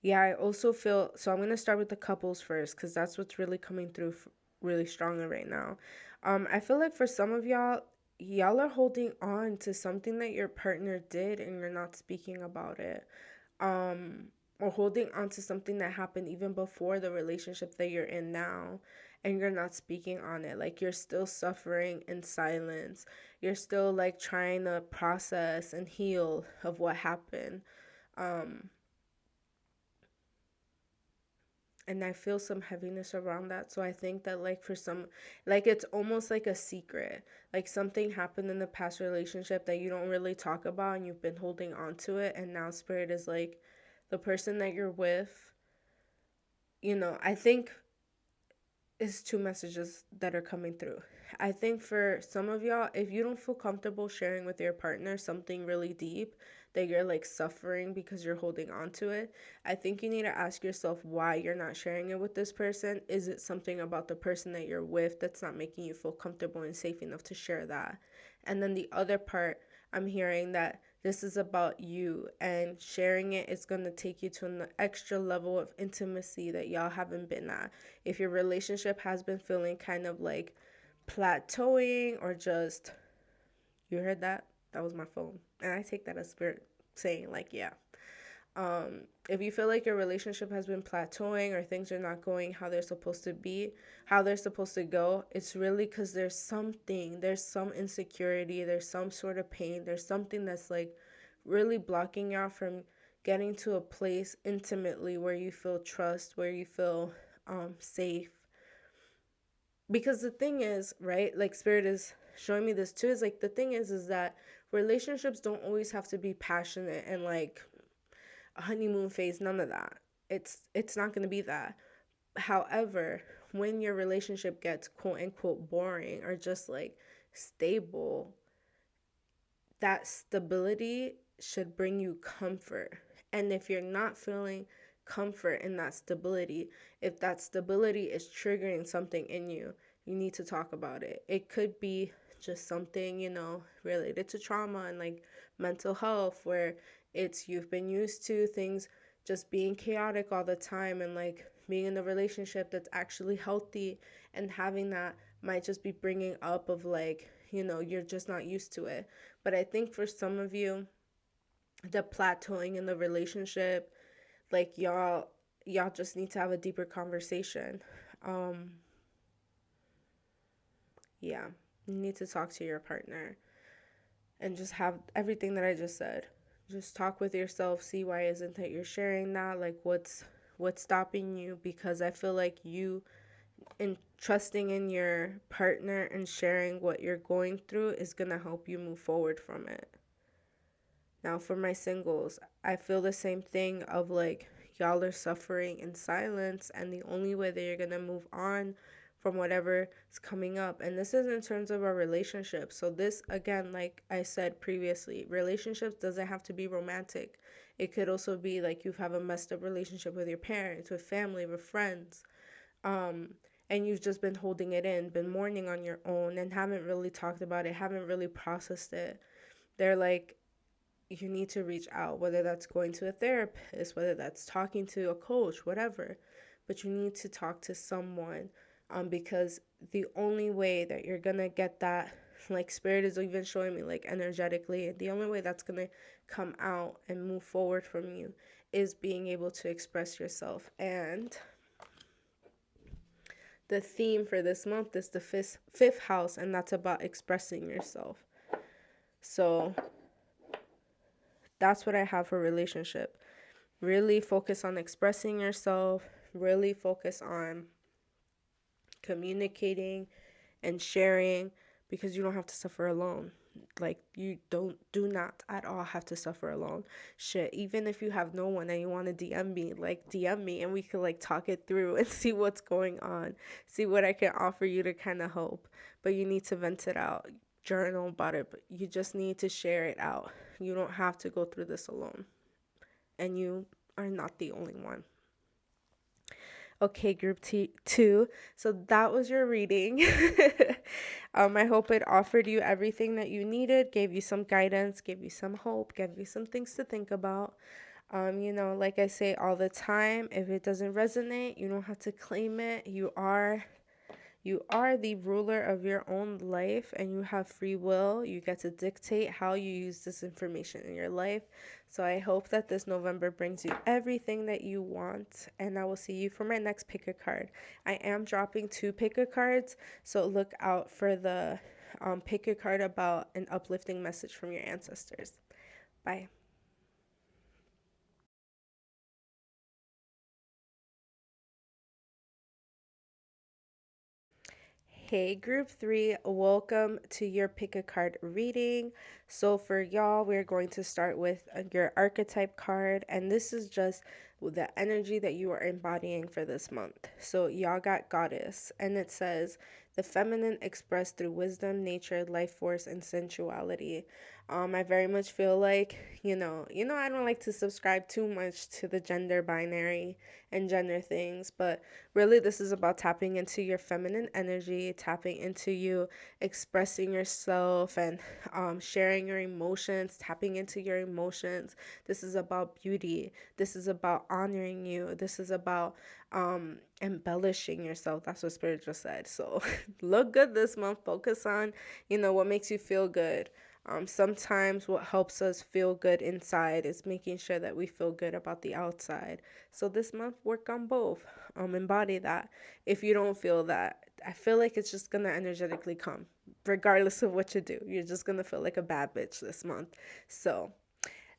A: Yeah, I also feel, so I'm going to start with the couples first because that's what's really coming through really strongly right now. I feel like for some of y'all are holding on to something that your partner did and you're not speaking about it. Or holding on to something that happened even before the relationship that you're in now, and you're not speaking on it. Like, you're still suffering in silence. You're still like trying to process and heal of what happened. And I feel some heaviness around that. So I think that like for some, like it's almost like a secret. Like something happened in the past relationship that you don't really talk about and you've been holding on to it, and now Spirit is like, the person that you're with, I think is two messages that are coming through. I think for some of y'all, if you don't feel comfortable sharing with your partner something really deep that you're like suffering because you're holding on to it, I think you need to ask yourself why you're not sharing it with this person. Is it something about the person that you're with that's not making you feel comfortable and safe enough to share that? And then the other part, I'm hearing that this is about you, and sharing it is going to take you to an extra level of intimacy that y'all haven't been at. If your relationship has been feeling kind of like plateauing or just, you heard that? That was my phone. And I take that as Spirit saying, like, yeah. If you feel like your relationship has been plateauing or things are not going how they're supposed to be, how they're supposed to go, it's really because there's some insecurity, there's some sort of pain, there's something that's like really blocking you out from getting to a place intimately where you feel trust, where you feel safe. Because the thing is, right, like Spirit is showing me this too, is like the thing is that relationships don't always have to be passionate and like a honeymoon phase, none of that. It's not going to be that. However, when your relationship gets quote unquote boring or just like stable, that stability should bring you comfort. And if you're not feeling comfort in that stability, if that stability is triggering something in you, you need to talk about it. It could be just something, related to trauma and like mental health, where it's you've been used to things just being chaotic all the time, and like being in a relationship that's actually healthy, and having that might just be bringing up of like, you're just not used to it. But I think for some of you, the plateauing in the relationship, like y'all just need to have a deeper conversation. Yeah, you need to talk to your partner and just have everything that I just said. Just talk with yourself, see why isn't that you're sharing that, like what's stopping you, because I feel like you in trusting in your partner and sharing what you're going through is going to help you move forward from it. Now, for my singles, I feel the same thing of like y'all are suffering in silence, and the only way that you're going to move on from whatever is coming up. And this is in terms of a relationship. So this, again, like I said previously, relationships doesn't have to be romantic. It could also be like you have a messed up relationship with your parents, with family, with friends. And you've just been holding it in, been mourning on your own, and haven't really talked about it, haven't really processed it. They're like, you need to reach out, whether that's going to a therapist, whether that's talking to a coach, whatever. But you need to talk to someone, because the only way that you're going to get that, like spirit is even showing me, like energetically, the only way that's going to come out and move forward from you is being able to express yourself. And the theme for this month is the fifth house, and that's about expressing yourself. So that's what I have for relationship. Really focus on expressing yourself, really focus on communicating and sharing, because you don't have to suffer alone. Like, you do not at all have to suffer alone. Shit, even if you have no one and you want to DM me, like DM me and we could like talk it through and see what's going on, see what I can offer you to kind of help. But you need to vent it out, journal about it, but you just need to share it out. You don't have to go through this alone, and you are not the only one. Okay, group two. So that was your reading. I hope it offered you everything that you needed, gave you some guidance, gave you some hope, gave you some things to think about. Like I say all the time, if it doesn't resonate, you don't have to claim it. You are the ruler of your own life, and you have free will. You get to dictate how you use this information in your life. So I hope that this November brings you everything that you want, and I will see you for my next pick a card. I am dropping 2 pick a cards, so look out for the pick a card about an uplifting message from your ancestors. Bye. Hey, group 3, welcome to your pick a card reading. So, for y'all, we're going to start with your archetype card, and this is just the energy that you are embodying for this month. So, y'all got Goddess, and it says, the feminine expressed through wisdom, nature, life force, and sensuality. I very much feel like, I don't like to subscribe too much to the gender binary and gender things, but really this is about tapping into your feminine energy, tapping into you expressing yourself, and sharing your emotions, tapping into your emotions. This is about beauty. This is about honoring you. This is about embellishing yourself. That's what Spirit just said. So look good this month. Focus on, what makes you feel good. Sometimes what helps us feel good inside is making sure that we feel good about the outside. So this month, work on both. Embody that. If you don't feel that, I feel like it's just gonna energetically come, regardless of what you do. You're just gonna feel like a bad bitch this month. So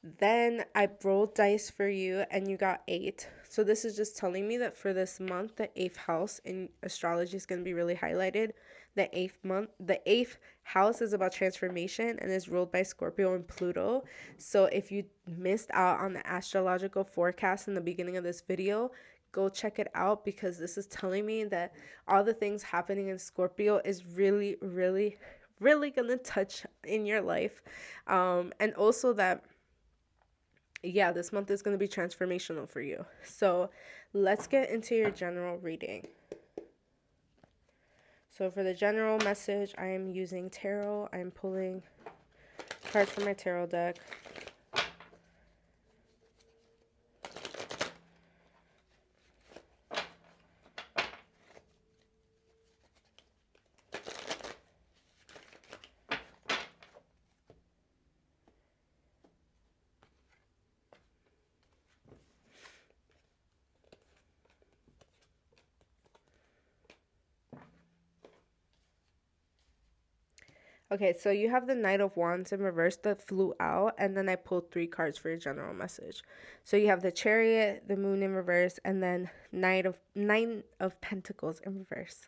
A: then I rolled dice for you and you got 8. So this is just telling me that for this month, the 8th house in astrology is going to be really highlighted. The 8th house is about transformation and is ruled by Scorpio and Pluto. So if you missed out on the astrological forecast in the beginning of this video, go check it out, because this is telling me that all the things happening in Scorpio is really, really, really gonna touch in your life. And also that, yeah, this month is gonna be transformational for you. So let's get into your general reading. So for the general message, I am using tarot. I'm pulling cards from my tarot deck. Okay, so you have the Knight of Wands in reverse that flew out, and then I pulled 3 cards for your general message. So you have the Chariot, the Moon in reverse, and then Nine of Pentacles in reverse.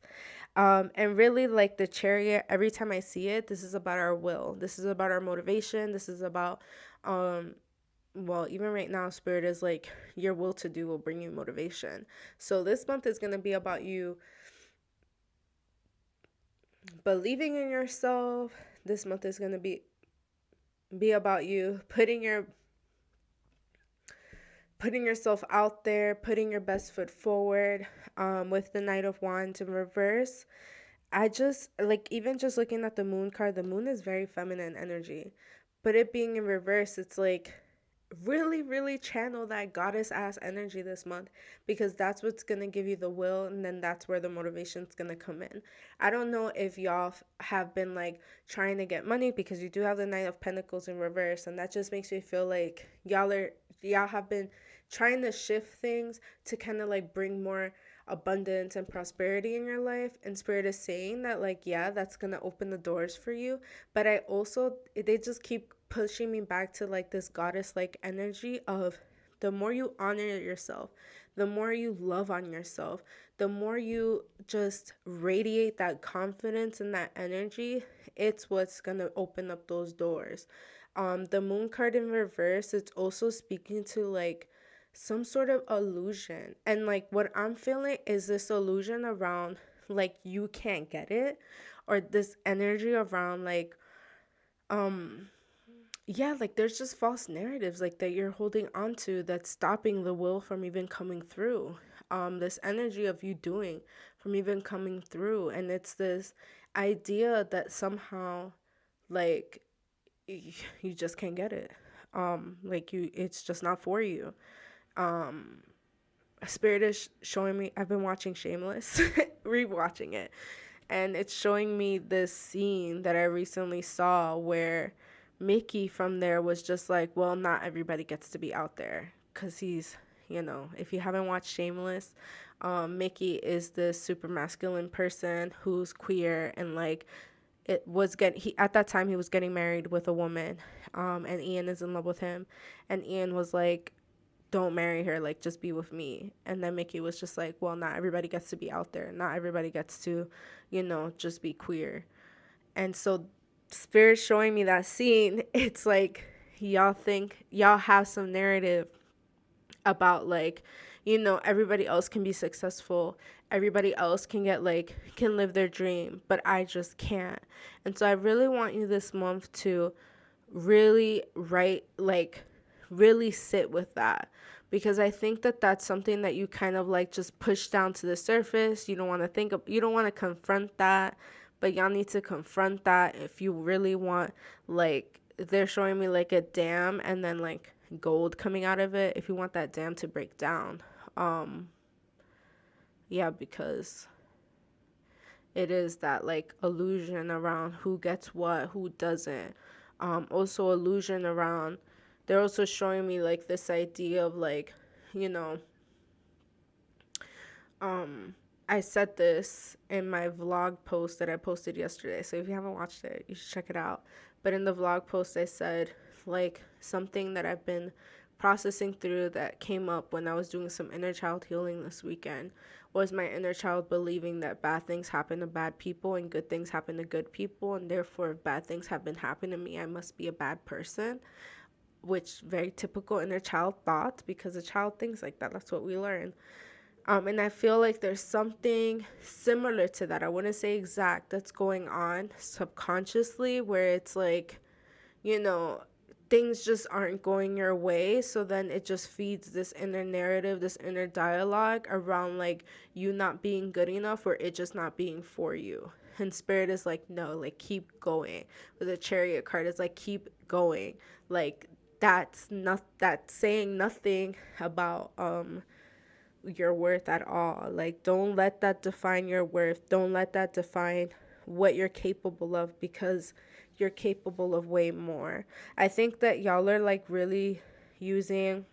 A: And really, like the Chariot, every time I see it, this is about our will. This is about our motivation. This is about, well, even right now, Spirit is like, your will to do will bring you motivation. So this month is going to be about you believing in yourself. This month is going to be about you putting yourself out there, putting your best foot forward. With the Knight of Wands in reverse, I just like, even just looking at the Moon card, the Moon is very feminine energy, but it being in reverse, it's like, really channel that goddess ass energy this month, because that's what's gonna give you the will, and then that's where the motivation's gonna come in. I don't know if y'all have been like trying to get money, because you do have the Knight of Pentacles in reverse, and that just makes me feel like y'all have been trying to shift things to kind of like bring more abundance and prosperity in your life, and Spirit is saying that, like, yeah, that's gonna open the doors for you, but they just keep pushing me back to like this goddess like energy of, the more you honor yourself, the more you love on yourself, the more you just radiate that confidence and that energy, it's what's gonna open up those doors. The Moon card in reverse, it's also speaking to like some sort of illusion, and like what I'm feeling is this illusion around like you can't get it, or this energy around like, yeah, like there's just false narratives like that you're holding on to that's stopping the will from even coming through. This energy of you doing from even coming through, and it's this idea that somehow like you just can't get it. Like it's just not for you. Spirit is showing me, I've been watching Shameless, rewatching it, and it's showing me this scene that I recently saw where Mickey from there was just like, well, not everybody gets to be out there, because he's, if you haven't watched Shameless, Mickey is this super masculine person who's queer, and like he at that time he was getting married with a woman, and Ian is in love with him, and Ian was like, don't marry her, like just be with me. And then Mickey was just like, well, not everybody gets to be out there, not everybody gets to, just be queer. And so Spirit showing me that scene, it's like y'all think y'all have some narrative about like, everybody else can be successful, everybody else can can live their dream, but I just can't. And so I really want you this month to really really sit with that, because I think that that's something that you kind of like just push down to the surface. You don't want to confront that, but y'all need to confront that if you really want, like they're showing me like a dam and then like gold coming out of it, if you want that dam to break down. Yeah, because it is that like illusion around who gets what, who doesn't. Also illusion around, they're also showing me like this idea of like, I said this in my vlog post that I posted yesterday, so if you haven't watched it, you should check it out. But in the vlog post, I said like something that I've been processing through that came up when I was doing some inner child healing this weekend, was my inner child believing that bad things happen to bad people and good things happen to good people, and therefore if bad things have been happening to me, I must be a bad person, which very typical inner child thought, because a child thinks like that. That's what we learn. And I feel like there's something similar to that. I wouldn't say exact that's going on subconsciously, where it's like, you know, things just aren't going your way. So then it just feeds this inner narrative, this inner dialogue around like you not being good enough or it just not being for you. And spirit is like, no, like keep going. With a chariot card, it's like keep going. Like that's saying nothing about your worth at all. Like, don't let that define your worth. Don't let that define what you're capable of, because you're capable of way more. I think that y'all are like really using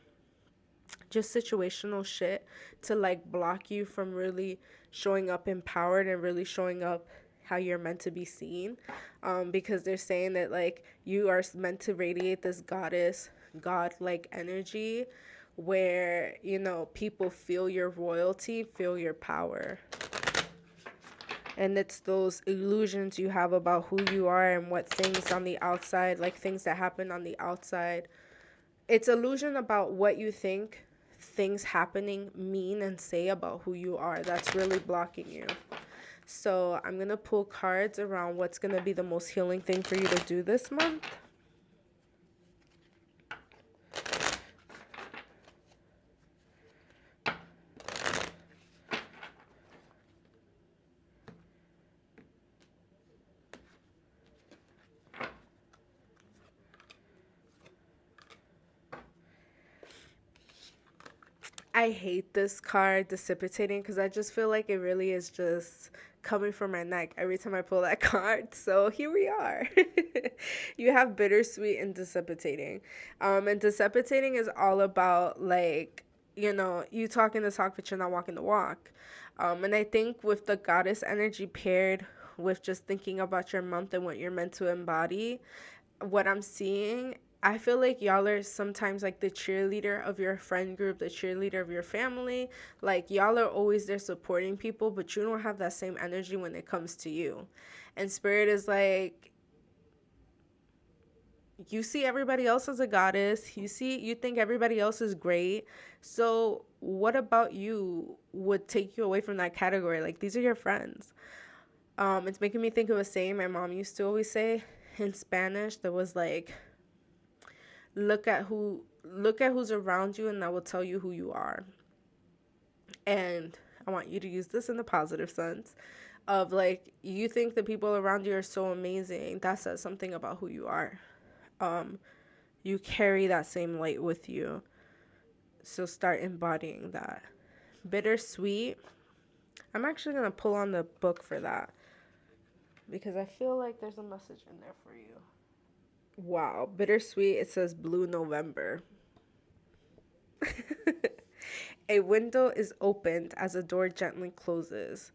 A: just situational shit to like block you from really showing up empowered and really showing up how you're meant to be seen, because they're saying that like you are meant to radiate this goddess god like energy where, you know, people feel your royalty, feel your power. And it's those illusions you have about who you are and what things on the outside, like things that happen on the outside. It's illusion about what you think things happening mean and say about who you are. That's really blocking you. So I'm going to pull cards around what's going to be the most healing thing for you to do this month. I hate this card, Dissipating, because I just feel like it really is just coming from my neck every time I pull that card. So here we are. You have Bittersweet and Dissipating. And Dissipating is all about like, you know, you talking the talk, but you're not walking the walk. And I think with the goddess energy paired with just thinking about your month and what you're meant to embody, what I'm seeing, I feel like y'all are sometimes like the cheerleader of your friend group, the cheerleader of your family. Like y'all are always there supporting people, but you don't have that same energy when it comes to you. And spirit is like, you see everybody else as a goddess. You think everybody else is great. So what about you would take you away from that category? Like these are your friends. It's making me think of a saying my mom used to always say in Spanish that was like, look at who's around you and that will tell you who you are. And I want you to use this in the positive sense of like, you think the people around you are so amazing. That says something about who you are. You carry that same light with you. So start embodying that. Bittersweet. I'm actually going to pull on the book for that because I feel like there's a message in there for you. Wow, bittersweet. It says Blue November. A window is opened as a door gently closes.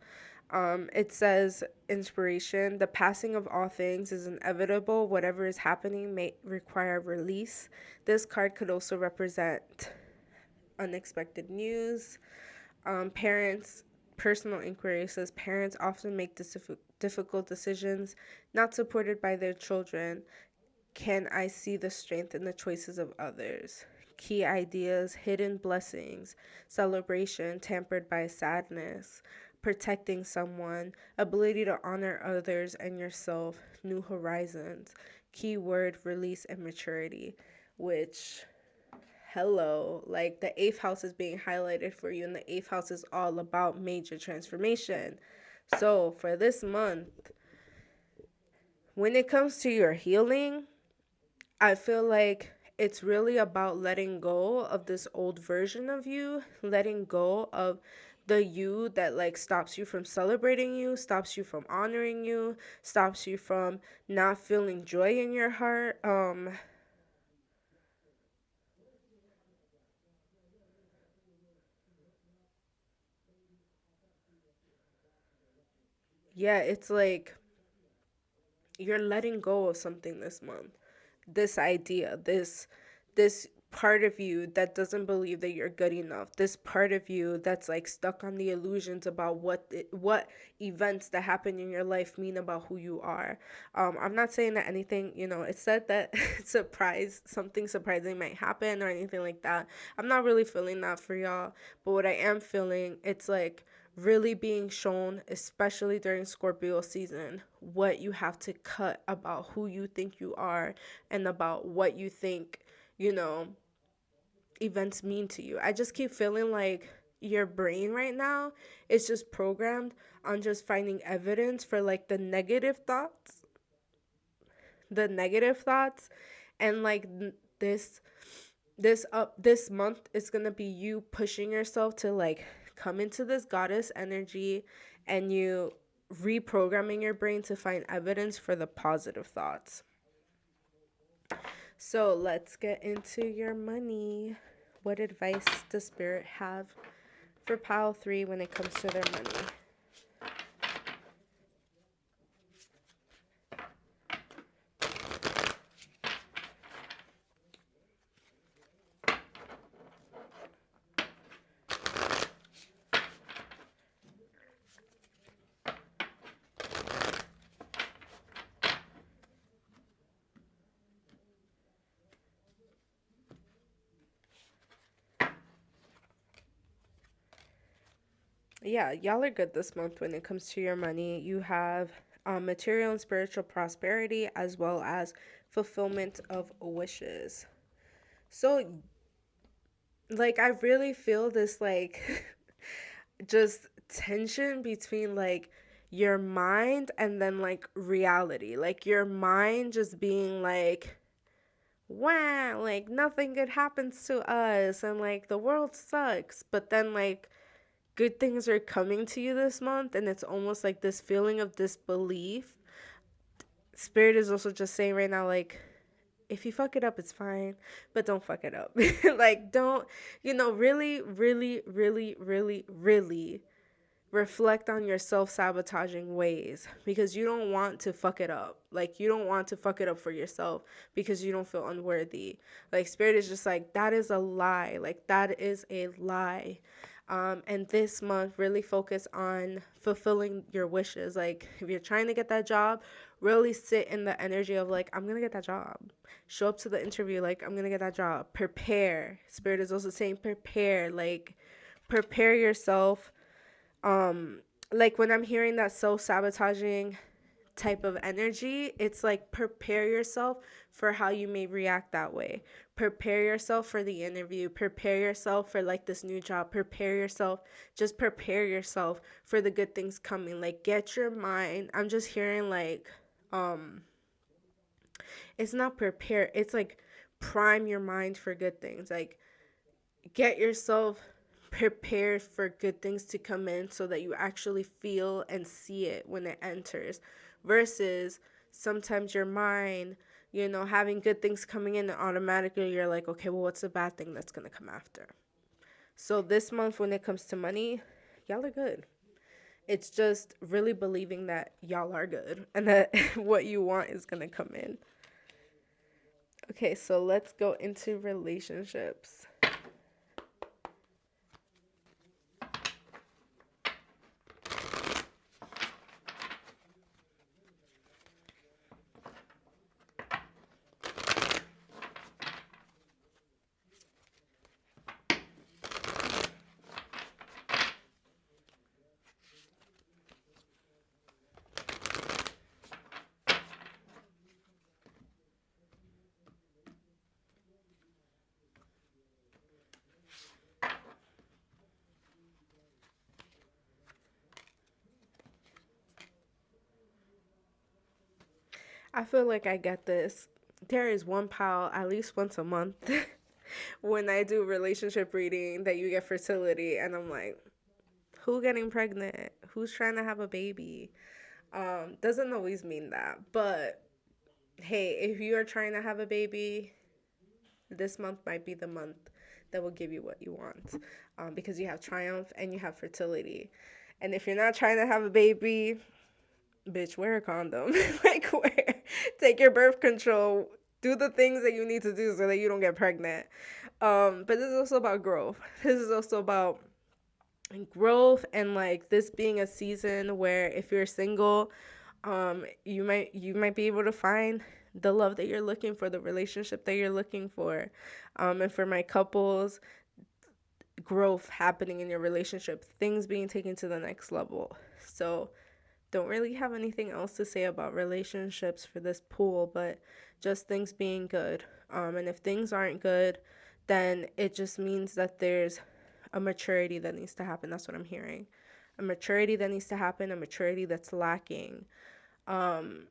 A: It says inspiration. The passing of all things is inevitable. Whatever is happening may require release. This card could also represent unexpected news. Parents, personal inquiry says parents often make difficult decisions not supported by their children. Can I see the strength in the choices of others? Key ideas, hidden blessings, celebration tampered by sadness, protecting someone, ability to honor others and yourself, new horizons, keyword release and maturity, which, hello, like the eighth house is being highlighted for you, and the eighth house is all about major transformation. So for this month, when it comes to your healing, I feel like it's really about letting go of this old version of you, letting go of the you that like stops you from celebrating you, stops you from honoring you, stops you from not feeling joy in your heart. Yeah, it's like you're letting go of something this month. This idea, this part of you that doesn't believe that you're good enough, this part of you that's like stuck on the illusions about what events that happen in your life mean about who you are. I'm not saying that anything, it said that something surprising might happen or anything like that. I'm not really feeling that for y'all, but what I am feeling, it's like really being shown, especially during Scorpio season, what you have to cut about who you think you are and about what you think, events mean to you. I just keep feeling like your brain right now is just programmed on just finding evidence for like the negative thoughts, and like this month is going to be you pushing yourself to like come into this goddess energy, and you reprogramming your brain to find evidence for the positive thoughts. So let's get into your money. What advice does Spirit have for Pile 3 when it comes to their money? Yeah, y'all are good this month when it comes to your money. You have material and spiritual prosperity as well as fulfillment of wishes. So, like, I really feel this, like, just tension between, like, your mind and then, like, reality. Like, your mind just being like, wow, like, nothing good happens to us and, like, the world sucks. But then, like, good things are coming to you this month, and it's almost like this feeling of disbelief. Spirit is also just saying right now, like, if you fuck it up, it's fine, but don't fuck it up. Like, don't, really, really, really, really, really reflect on your self-sabotaging ways, because you don't want to fuck it up. Like, you don't want to fuck it up for yourself because you don't feel unworthy. Like, Spirit is just like, that is a lie. Like, that is a lie. And this month, really focus on fulfilling your wishes. Like, if you're trying to get that job, really sit in the energy of like, I'm gonna get that job. Show up to the interview like, I'm gonna get that job. Prepare. Spirit is also saying prepare. Like, prepare yourself. Like, when I'm hearing that self-sabotaging type of energy, it's like, prepare yourself for how you may react that way. Prepare yourself for the interview. Prepare yourself for like this new job. Prepare yourself for the good things coming. Like, get your mind. I'm just hearing like, it's not prepare, it's like prime your mind for good things. Like, get yourself prepared for good things to come in so that you actually feel and see it when it enters, versus sometimes your mind, having good things coming in and automatically you're like, okay, well, what's the bad thing that's going to come after? So this month when it comes to money, y'all are good. It's just really believing that y'all are good and that what you want is going to come in. Okay, so let's go into relationships. I feel like I get this. There is one pile at least once a month when I do relationship reading that you get fertility, and I'm like, who getting pregnant? Who's trying to have a baby? Doesn't always mean that, but hey, if you are trying to have a baby, this month might be the month that will give you what you want, because you have triumph and you have fertility. And if you're not trying to have a baby, bitch, wear a condom. Like, take your birth control, do the things that you need to do so that you don't get pregnant. But this is also about growth. This is also about growth, and like this being a season where if you're single, you might be able to find the love that you're looking for, the relationship that you're looking for. And for my couples, growth happening in your relationship, things being taken to the next level. So don't really have anything else to say about relationships for this pool, but just things being good. And if things aren't good, then it just means that there's a maturity that needs to happen. That's what I'm hearing. A maturity that needs to happen, a maturity that's lacking. And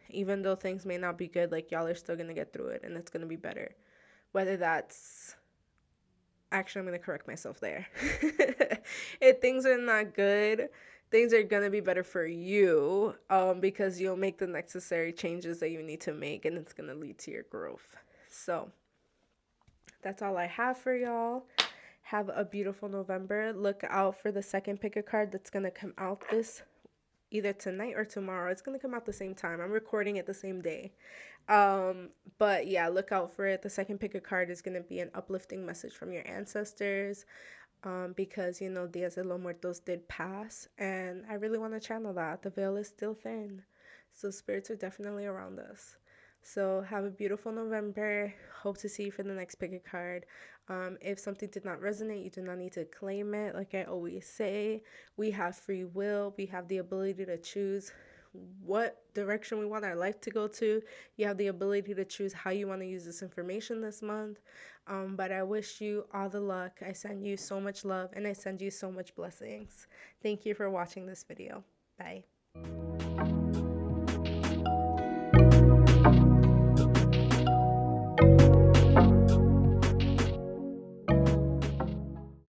A: even though things may not be good, like y'all are still gonna get through it and it's gonna be better. Whether that's actually, I'm gonna correct myself there. If things are not good, things are gonna be better for you, because you'll make the necessary changes that you need to make, and it's gonna lead to your growth. So that's all I have for y'all. Have a beautiful November. Look out for the second pick a card that's gonna come out this either tonight or tomorrow. It's gonna come out the same time. I'm recording it the same day. But yeah, look out for it. The second pick a card is gonna be an uplifting message from your ancestors. Because you know Dias de los Muertos did pass, and I really want to channel that. The veil is still thin, so spirits are definitely around us. So have a beautiful November. Hope to see you for the next pick a card. If something did not resonate, you do not need to claim it. Like I always say, we have free will. We have the ability to choose what direction we want our life to go to. You have the ability to choose how you want to use this information this month. But I wish you all the luck. I send you so much love, and I send you so much blessings. Thank you for watching this video. Bye.